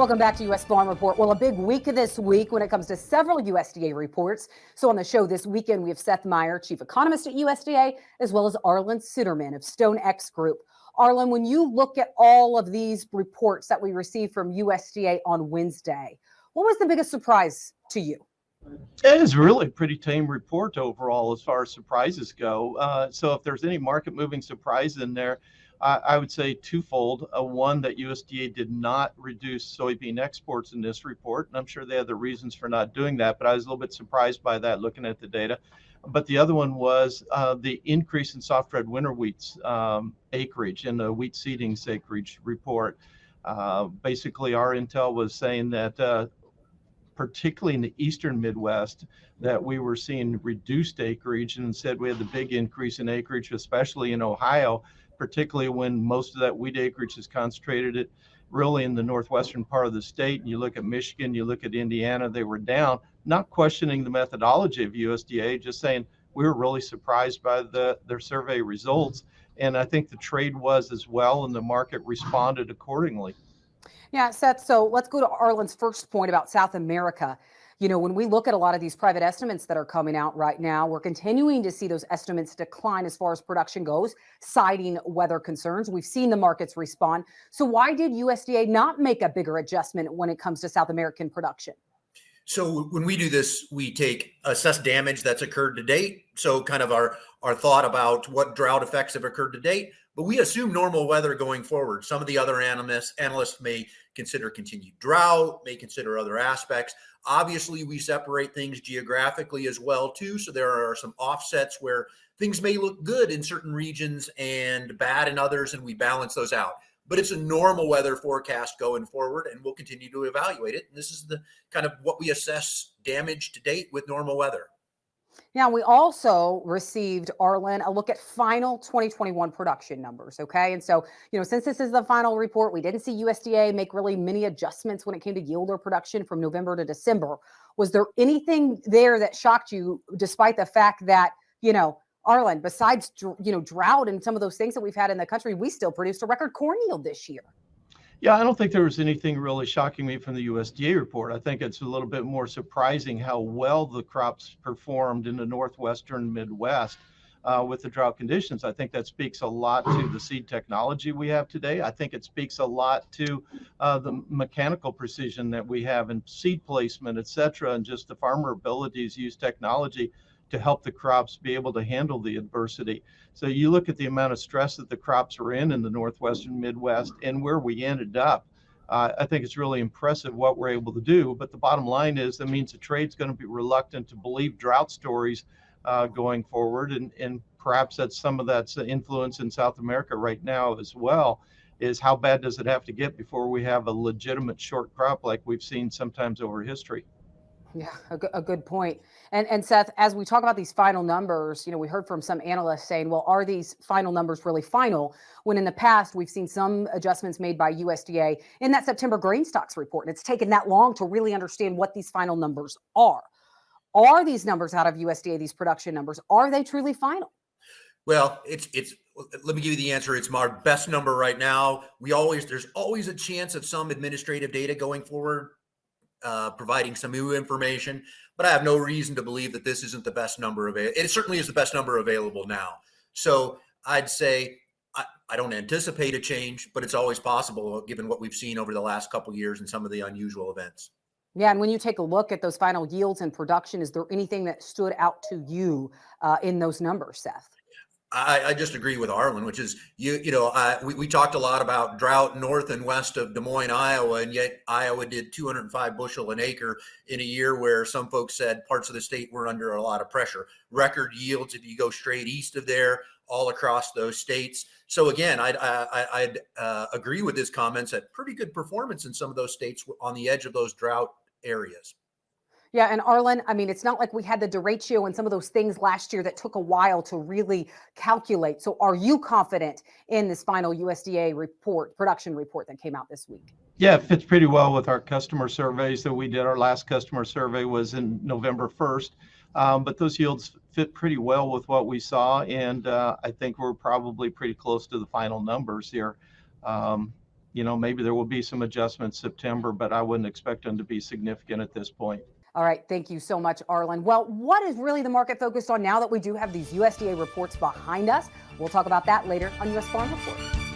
Welcome back to U.S. Farm Report. Well, a big week this week when it comes to several USDA reports. So on the show this weekend, we have Seth Meyer, Chief Economist at USDA, as well as Arlen Suderman of StoneX Group. Arlen, when you look at all of these reports that we received from USDA on Wednesday, what was the biggest surprise to you? It is really a pretty tame report overall as far as surprises go. So if there's any market moving surprise in there, I would say twofold. One, that USDA did not reduce soybean exports in this report, and I'm sure they had the reasons for not doing that, but I was a little bit surprised by that looking at the data. But the other one was the increase in soft red winter wheats acreage in the wheat seedings acreage report. Basically, our intel was saying that particularly in the eastern Midwest, that we were seeing reduced acreage, and instead we had the big increase in acreage, especially in Ohio, particularly when most of that wheat acreage is concentrated really in the northwestern part of the state. And you look at Michigan, you look at Indiana, they were down, not questioning the methodology of USDA, just saying we were really surprised by their survey results. And I think the trade was as well, and the market responded accordingly. Yeah, Seth, so let's go to Arlen's first point about South America. You know, when we look at a lot of these private estimates that are coming out right now, we're continuing to see those estimates decline as far as production goes, citing weather concerns. We've seen the markets respond. So why did USDA not make a bigger adjustment when it comes to South American production? So when we do this, we assess damage that's occurred to date. So kind of our thought about what drought effects have occurred to date, but we assume normal weather going forward. Some of the other analysts may consider continued drought, may consider other aspects. Obviously, we separate things geographically as well, too. So there are some offsets where things may look good in certain regions and bad in others, and we balance those out. But it's a normal weather forecast going forward, and we'll continue to evaluate it. And this is the kind of what we assess damage to date with normal weather. Now, we also received, Arlen, a look at final 2021 production numbers, okay? And so, you know, since this is the final report, we didn't see USDA make really many adjustments when it came to yield or production from November to December. Was there anything there that shocked you, despite the fact that, you know, Arlen, besides, you know, drought and some of those things that we've had in the country, we still produced a record corn yield this year? Yeah, I don't think there was anything really shocking me from the USDA report. I think it's a little bit more surprising how well the crops performed in the northwestern Midwest with the drought conditions. I think that speaks a lot to the seed technology we have today. I think it speaks a lot to the mechanical precision that we have in seed placement, et cetera, and just the farmer abilities to use technology to help the crops be able to handle the adversity. So you look at the amount of stress that the crops were in the northwestern Midwest and where we ended up. I think it's really impressive what we're able to do. But the bottom line is that means the trade's going to be reluctant to believe drought stories going forward. And perhaps that's some of that's influence in South America right now as well, is how bad does it have to get before we have a legitimate short crop like we've seen sometimes over history. Yeah, a good point. And Seth, as we talk about these final numbers, you know, we heard from some analysts saying, well, are these final numbers really final? When in the past, we've seen some adjustments made by USDA in that September grain stocks report. And it's taken that long to really understand what these final numbers are. Are these numbers out of USDA, these production numbers, are they truly final? Well, it's let me give you the answer. It's our best number right now. There's always a chance of some administrative data going forward, providing some new information, but I have no reason to believe that this isn't the best number available. It certainly is the best number available now. So I'd say I don't anticipate a change, but it's always possible given what we've seen over the last couple of years and some of the unusual events. Yeah, and when you take a look at those final yields and production, is there anything that stood out to you in those numbers, Seth? I just agree with Arlen, which is, we talked a lot about drought north and west of Des Moines, Iowa, and yet Iowa did 205 bushel an acre in a year where some folks said parts of the state were under a lot of pressure. Record yields if you go straight east of there, all across those states. So again, I'd agree with his comments that pretty good performance in some of those states on the edge of those drought areas. Yeah, and Arlen, I mean, it's not like we had the derecho and some of those things last year that took a while to really calculate. So are you confident in this final USDA report, production report that came out this week? Yeah, it fits pretty well with our customer surveys that we did. Our last customer survey was in November 1st, but those yields fit pretty well with what we saw. And I think we're probably pretty close to the final numbers here. maybe there will be some adjustments September, but I wouldn't expect them to be significant at this point. All right. Thank you so much, Arlen. Well, what is really the market focused on now that we do have these USDA reports behind us? We'll talk about that later on US Farm Report.